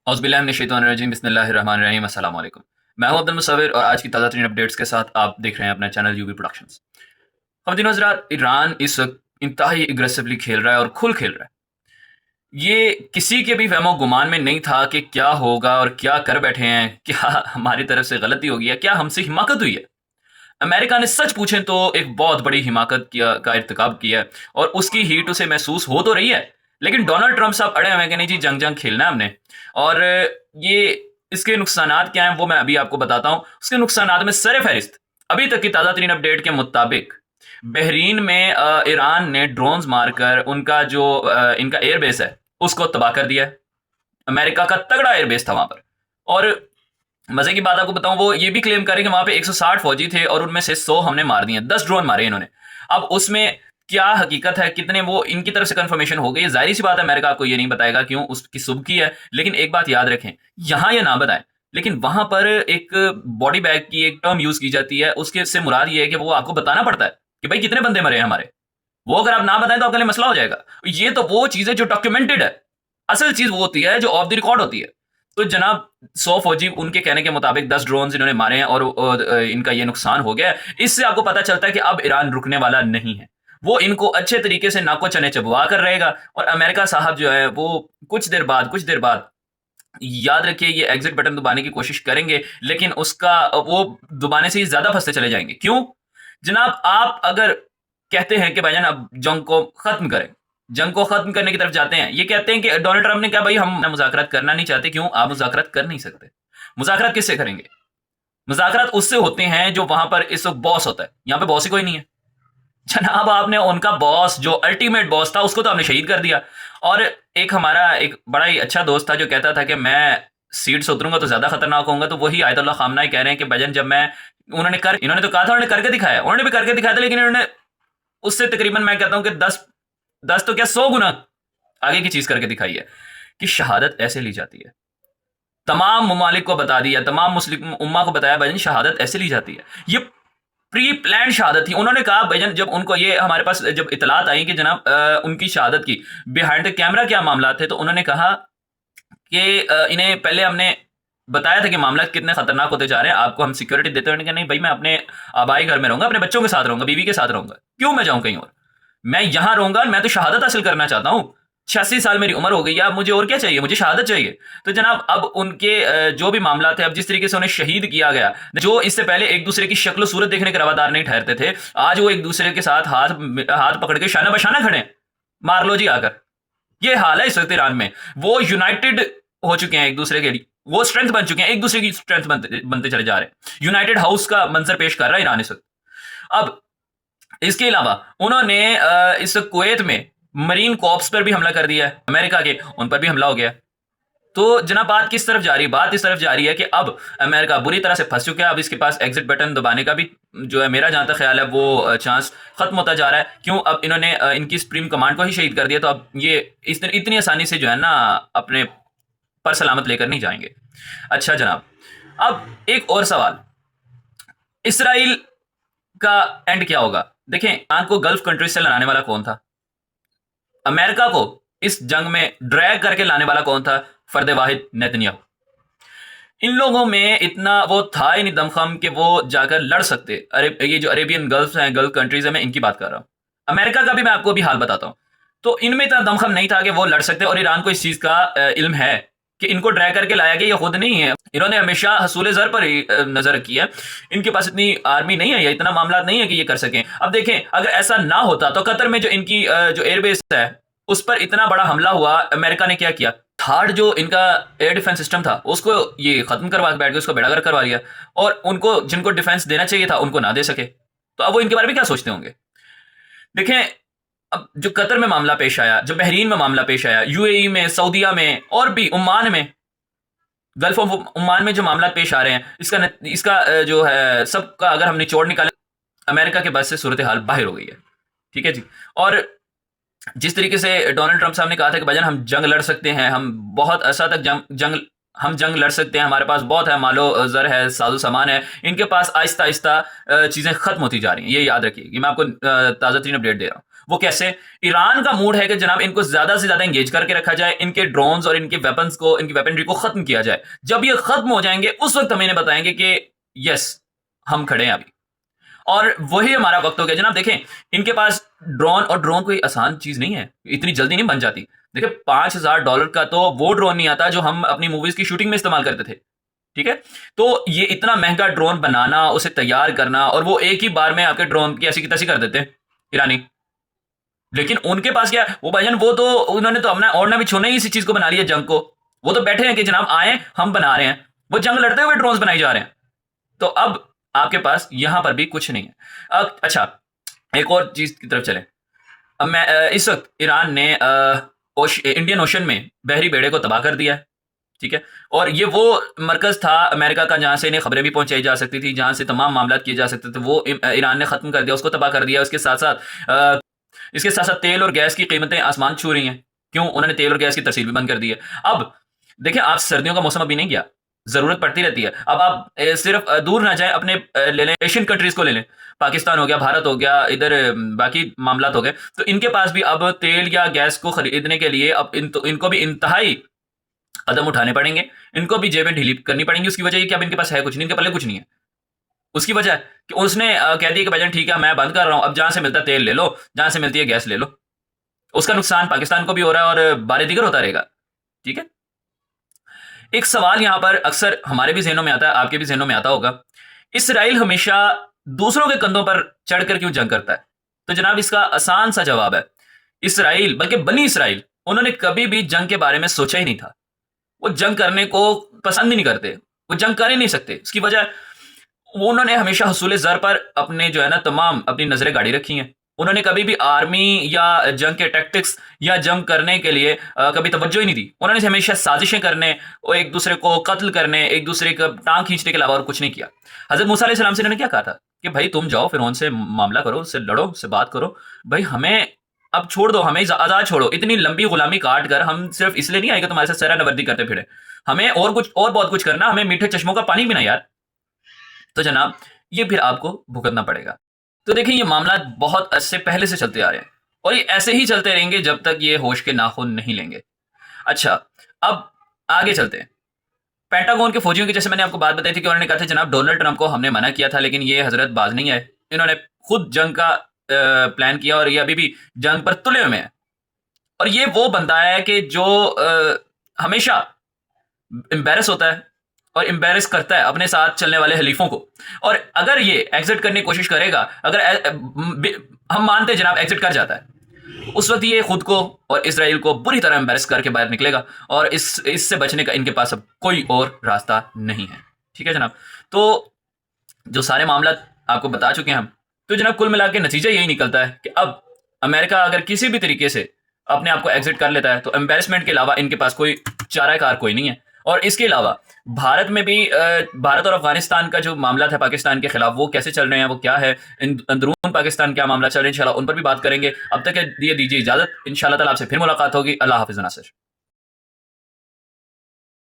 औज़ुबिल्लाहिमिनश्शैतानिर्रजीम बिस्मिल्लाहिर्रहमानिर्रहीम अस्सलाम वालेकुम। मैं हूं अब्दुल मुसव्विर और आज की ताज़ा तरीन अपडेट्स के साथ आप देख रहे हैं अपना चैनल यूवी प्रोडक्शंस। ख़वातीन व हज़रात, ईरान इस वक्त इंतहाई एग्रेसिवली खेल रहा है और खुल खेल रहा है। ये किसी के भी वहमो गुमान में नहीं था कि क्या होगा और क्या कर बैठे हैं, क्या हमारी तरफ से गलती होगी है, क्या हमसे हिमाकत हुई है। अमेरिका ने सच पूछें तो एक बहुत बड़ी हिमाकत का इर्तिकाब किया है और उसकी हीट उसे महसूस हो तो रही है। लेकिन डोनाल्ड ट्रंप साहब अड़े हुए हैं कि नहीं जी, जंग जंग खेलना है हमने। और ये इसके नुकसानात क्या हैं वो मैं अभी आपको बताता हूं। उसके नुकसानात में सर फहरिस्त अभी तक की ताज़ा तरीन अपडेट के मुताबिक बहरीन में ईरान ने ड्रोन्स मारकर उनका जो इनका एयरबेस है उसको तबाह कर दिया है। अमेरिका का तगड़ा एयरबेस था वहां पर। और मजे की बात आपको बताऊं, वो ये भी क्लेम करें कि वहां पे 160 फौजी थे और उनमें से 100 हमने मार दिए, 10 ड्रोन मारे इन्होंने। अब उसमें क्या हकीकत है, कितने, वो इनकी तरफ से कंफर्मेशन हो गई। जाहिर सी बात है अमेरिका आपको ये नहीं बताएगा, क्यों, उसकी सुबह की है। लेकिन एक बात याद रखें, यहां ये ना बताएं, लेकिन वहां पर एक बॉडी बैग की एक टर्म यूज की जाती है। उसके से मुराद ये है कि वो आपको बताना पड़ता है कि भाई कितने बंदे मरे हैं हमारे। वो अगर आप ना बताएं तो आपके लिए मसला हो जाएगा। ये तो वो चीज है जो डॉक्यूमेंटेड है। असल चीज वो होती है जो ऑफ द रिकॉर्ड होती है। तो जनाब 100 फौजी उनके कहने के मुताबिक 10 ड्रोन इन्होंने मारे हैं और इनका ये नुकसान हो गया है। इससे आपको पता चलता है कि अब ईरान रुकने वाला नहीं है। वो इनको अच्छे तरीके से नाको चने चबवा कर रहेगा। और अमेरिका साहब जो है वो कुछ देर बाद याद रखिए, ये एग्जिट बटन दबाने की कोशिश करेंगे, लेकिन उसका वो दबाने से ही ज्यादा फंसते चले जाएंगे। क्यों जनाब, आप अगर कहते हैं कि भाईजान अब जंग को खत्म करें, जंग को खत्म करने की तरफ जाते हैं, ये कहते हैं कि डोनाल्ड ट्रंप ने कहा भाई हम ना मुज़ाकरात करना नहीं चाहते। क्यों, आप मुज़ाकरात कर नहीं सकते। मुज़ाकरात किससे करेंगे? मुज़ाकरात उससे होते हैं जो वहां पर इस वक्त बॉस होता है। यहां पे बॉस ही कोई नहीं है जनाब। आपने उनका बॉस, जो अल्टीमेट बॉस था, उसको तो आपने शहीद कर दिया। और एक हमारा एक बड़ा ही अच्छा दोस्त था जो कहता था कि मैं सीट से उतरूंगा तो ज्यादा खतरनाक होऊंगा। तो वही आयतुल्लाह खामनाई कह रहे हैं कि भजन जब मैं, इन्होंने तो कहा था, उन्होंने करके दिखाया, उन्होंने भी करके दिखाया था, लेकिन इन्होंने उससे तकरीबन मैं कहता हूं कि 10 तो क्या 100 गुना आगे की चीज करके दिखाई है कि शहादत ऐसे ली जाती है। तमाम ममालिक को बता दिया, तमाम मुस्लिम उम्मा को बताया भाईजान शहादत ऐसे ली जाती है। ये प्री प्लान शहादत थी। उन्होंने कहा भाईजान, जब उनको ये हमारे पास जब इतलात आई कि जनाब उनकी शहादत की बिहाइंड द कैमरा क्या मामला थे, तो उन्होंने कहा कि इन्हें पहले हमने बताया था कि मामला कितने खतरनाक होते जा रहे हैं, आपको हम सिक्योरिटी देते हैं। नहीं भाई, मैं अपने आबाई घर में रहूंगा, अपने बच्चों के साथ रहूंगा, बीवी के साथ रहूंगा, क्यों मैं जाऊं कहीं और। मैं यहां रहूंगा, मैं तो शहादत हासिल करना चाहता हूं। 86 साल मेरी उम्र हो गई है, अब मुझे और क्या चाहिए, मुझे शहादत चाहिए। तो जनाब अब उनके जो भी मामला थे, अब जिस तरीके से उन्हें शहीद किया गया, जो इससे पहले एक दूसरे की शक्ल सूरत देखने के रवादार नहीं ठहरते थे, आज वो एक दूसरे के साथ हाथ हाथ पकड़ के शाना बशाना खड़े हैं। मार लो जी आकर। ये हाल है इस वक्त ईरान में। वो यूनाइटेड हो चुके हैं एक दूसरे के लिए, वो स्ट्रेंथ बन चुके हैं, एक दूसरे की स्ट्रेंथ बनते चले जा रहे हैं। यूनाइटेड हाउस का मंजर पेश कर रहा है ईरान इस वक्त। अब इसके अलावा उन्होंने इस कुवैत में मरीन कॉप्स पर भी हमला कर दिया है, अमेरिका के, उन पर भी हमला हो गया। तो जनाब बात किस तरफ जा रही है? बात इस तरफ जा रही है कि अब अमेरिका बुरी तरह से फंस चुका है। अब इसके पास एग्जिट बटन दबाने का भी जो है, मेरा जहां तक ख्याल है, वो चांस खत्म होता जा रहा है। क्यों, अब इन्होंने इनकी सुप्रीम कमांड को ही शहीद कर दिया। तो अब ये इतनी आसानी से जो है ना अपने पर सलामत लेकर नहीं जाएंगे। अच्छा जनाब, अब एक और सवाल, इसराइल का एंड क्या होगा? देखें, ईरान को गल्फ कंट्रीज से लड़ाने वाला कौन था? अमेरिका को इस जंग में ड्रैग करके लाने वाला कौन था? फर्द वाहिद नेतन्याहू। इन लोगों में इतना वो था ही नहीं दमखम कि वो जाकर लड़ सकते। अरे ये जो अरेबियन गल्फ हैं, गल्फ कंट्रीज है, मैं इनकी बात कर रहा हूं। अमेरिका का भी मैं आपको भी हाल बताता हूं। तो इनमें इतना दमखम नहीं था कि वो लड़ सकते। और ईरान को इस चीज का इल्म है कि इनको ड्रैग करके लाया गया, ये खुद नहीं है। इन्होंने हमेशा हसूल जर पर ही नजर रखी है। इनके पास इतनी आर्मी नहीं है या इतना मामला नहीं है कि ये कर सकें। अब देखें, अगर ऐसा ना होता तो कतर में जो इनकी जो एयरबेस है उस पर इतना बड़ा हमला हुआ, अमेरिका ने क्या किया, थर्ड जो इनका एयर डिफेंस सिस्टम था उसको ये खत्म करवा के बैठ गए, उसको बेड़ागर करवा दिया। और उनको जिनको डिफेंस देना चाहिए था उनको ना दे सके। तो अब वो इनके बारे में क्या सोचते होंगे? देखें, अब जो कतर में मामला पेश आया, जो बहरीन में मामला पेश आया, यूएई में, सऊदीया में और भी उम्मान में, गल्फ ऑफ उम्मान में जो मामला पेश आ रहे हैं, इसका जो है सबका अगर हम निचोड़ निकालें, अमेरिका के बस से सूरत हाल बाहर हो गई है। ठीक है जी। और जिस तरीके से डोनाल्ड ट्रंप साहब ने कहा था कि भाईजान हम जंग लड़ सकते हैं, हम बहुत अर्सा तक जंग लड़ सकते हैं, हमारे पास बहुत है, मालो जर है, साजो सामान है, इनके पास आहिस्ता आहिस्ता चीजें खत्म होती जा रही हैं। ये याद रखिए, ये मैं आपको ताज़ा तरीन अपडेट दे रहा हूँ। वो कैसे? ईरान का मूड है कि जनाब इनको ज्यादा से ज्यादा एंगेज करके रखा जाए, इनके ड्रोन्स और इनके वेपन्स को, इनकी वेपनरी को खत्म किया जाए। जब ये खत्म हो जाएंगे उस वक्त हम इन्हें बताएंगे कि यस, हम खड़े हैं अभी, और वही हमारा वक्त हो गया। जनाब देखें, इनके पास ड्रोन, और ड्रोन कोई आसान चीज नहीं है, इतनी जल्दी नहीं बन जाती। देखिए, $5,000 का तो वो ड्रोन नहीं आता जो हम अपनी मूवीज की शूटिंग में इस्तेमाल करते थे, ठीक है? तो ये इतना महंगा ड्रोन बनाना, उसे तैयार करना, और वो एक ही बार में आपके ड्रोन की ऐसी की तैसी कर देते हैं ईरानी। लेकिन उनके पास क्या, वो भाईजान, वो तो उन्होंने तो अपना ओढ़ना भी छोड़ना ही इसी चीज को बना लिया, जंग को। वो तो बैठे हैं कि जनाब आए, हम बना रहे हैं। वो जंग लड़ते हुए ड्रोन बनाई जा रहे हैं। तो अब आपके पास यहां पर भी कुछ नहीं है। अच्छा, एक और चीज की तरफ चले। अब मैं इस वक्त ईरान ने इंडियन ओशन में बहरी बेड़े को तबाह कर दिया है, ठीक है? और ये वो मरकज था अमेरिका का जहां से इन्हें खबरें भी पहुंचाई जा सकती थी, जहां से तमाम मामला किए जा सकते थे, वो ईरान ने खत्म कर दिया, उसको तबाह कर दिया। इसके साथ साथ तेल और गैस की कीमतें आसमान छू रही हैं। क्यों? उन्होंने तेल और गैस की तरसील भी बंद कर दी है। अब देखिए, आप सर्दियों का मौसम अभी नहीं गया, जरूरत पड़ती रहती है। अब आप सिर्फ दूर ना जाए, अपने ले लें एशियन कंट्रीज को ले लें, पाकिस्तान हो गया, भारत हो गया, इधर बाकी मामला हो गए। तो इनके पास भी अब तेल या गैस को खरीदने के लिए अब इनको भी इंतहाई कदम उठाने पड़ेंगे, इनको भी जेबें ढीली करनी पड़ेंगी। उसकी वजह ये कि अब इनके पास है कुछ नहीं, इनके पल्ले कुछ नहीं है। उसकी वजह कि उसने कह दिया कि भाईजान ठीक है, मैं बंद कर रहा हूं, अब जहां से मिलता है तेल ले लो, जहां से मिलती है गैस ले लो। उसका नुकसान पाकिस्तान को भी हो रहा है और बारे दिगर होता रहेगा, ठीक है? एक सवाल यहां पर अक्सर हमारे भी जहनों में आता है, आपके भी जहनों में आता होगा, इसराइल हमेशा दूसरों के कंधों पर चढ़कर क्यों जंग करता है? तो जनाब, इसका आसान सा जवाब है, इसराइल, बल्कि बनी इसराइल, उन्होंने कभी भी जंग के बारे में सोचा ही नहीं था। वो जंग करने को पसंद ही नहीं करते, वो जंग कर ही नहीं सकते। इसकी वजह, उन्होंने हमेशा हसूल जर पर अपने जो है ना तमाम अपनी नजरें गाड़ी रखी हैं। उन्होंने कभी भी आर्मी या जंग के टैक्टिक्स या जंग करने के लिए कभी तवज्जो ही नहीं दी। उन्होंने हमेशा साजिशें करने और एक दूसरे को कत्ल करने, एक दूसरे का टांग खींचने के अलावा और कुछ नहीं किया। हजरत मूसा अलैहिस्सलाम से इन्होंने क्या कहा था कि भाई तुम जाओ फिरौन से मामला करो, उससे लड़ो, उससे बात करो, भाई हमें अब छोड़ दो, हमें आजाद छोड़ो। इतनी लंबी गुलामी काट कर हम सिर्फ इसलिए नहीं आए कि तुम्हारे साथ सरा नवर्दी करते फिरे, हमें और कुछ और बहुत कुछ करना, हमें मीठे चश्मों का पानी भी ना यार। तो जनाब, ये फिर आपको भुगतना पड़ेगा। तो देखिए, ये मामला बहुत अरसे पहले से चलते आ रहे हैं, और ये ऐसे ही चलते रहेंगे जब तक ये होश के नाखून नहीं लेंगे। अच्छा, अब आगे चलते हैं। पेंटागन के फौजियों की, जैसे मैंने आपको बात बताई थी कि उन्होंने कहा था जनाब डोनाल्ड ट्रंप को हमने मना किया था, लेकिन ये हजरत बाज नहीं आए। इन्होंने खुद जंग का प्लान किया, और ये अभी भी जंग पर तुले हुए हैं। और ये वो बंदा है कि जो हमेशा एम्बेरस होता है और एम्बेरस करता है अपने साथ चलने वाले हलीफों को। और अगर ये एग्जिट करने की कोशिश करेगा, अगर हम मानते हैं जनाब एग्जिट कर जाता है, उस वक्त ये खुद को और इसराइल को बुरी तरह एम्बेरस करके बाहर निकलेगा, और इससे बचने का इनके पास अब कोई और रास्ता नहीं है, ठीक है जनाब? तो जो सारे मामला आपको बता चुके हैं हम, तो जनाब कुल मिला के नतीजा यही निकलता है कि अब अमेरिका अगर किसी भी तरीके से अपने आप को एग्जिट कर लेता है, तो एम्बेरसमेंट के अलावा इनके पास कोई चाराकार कोई नहीं है। और इसके अलावा भारत में भी भारत और अफगानिस्तान का जो मामला था पाकिस्तान के खिलाफ, वो कैसे चल रहे हैं, वो क्या है, अंदरून पाकिस्तान क्या मामला चल रहे हैं, इंशाल्लाह उन पर भी बात करेंगे। अब तक ये दीजिए इजाजत, इंशाल्लाह ताला आपसे फिर मुलाकात होगी। अल्लाह हाफिज नासिर।